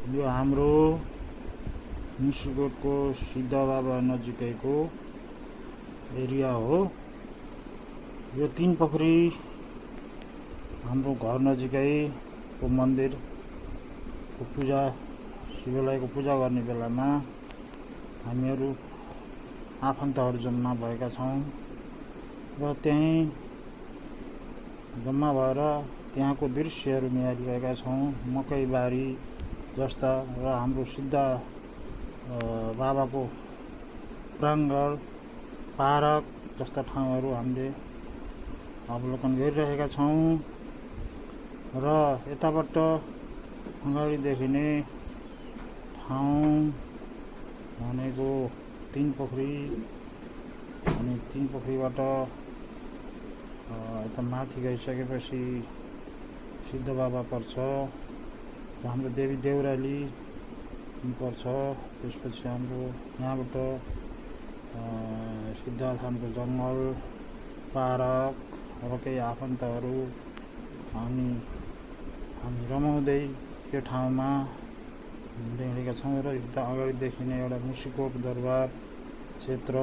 यो हाम्रो मुसिकोटको सिद्धबाबा नजिकैको एरिया हो। यो तीन पोखरी हाम्रो घर नजिकैको मन्दिरको पूजा शिवालयको पूजा गर्ने बेलामा हामीहरू आफन्तहरू जम्मा भएका छौँ र त्यहीँ जम्मा भएर त्यहाँको दृश्यहरू निहालिरहेका छौँ। मकैबारी जस्ता र हाम्रो सिद्ध बाबाको प्राङ्गण पार्क जस्ता ठाउँहरू हामीले अवलोकन गरिरहेका छौँ र यताबाट अगाडि देखिने ठाउँ भनेको तीन पोखरी अनि तीन पोखरीबाट यता माथि गइसकेपछि सिद्ध बाबा पर्छ, हाम्रो देवी देउराली पर्छ। त्यसपछि हाम्रो यहाँबाट सिद्धार्थनको जङ्गल पार्क र केही आफन्तहरू हामी रमाउँदै त्यो ठाउँमा हिँडेका छौँ र यता अगाडि देखिने एउटा मुसिकोट दरबार क्षेत्र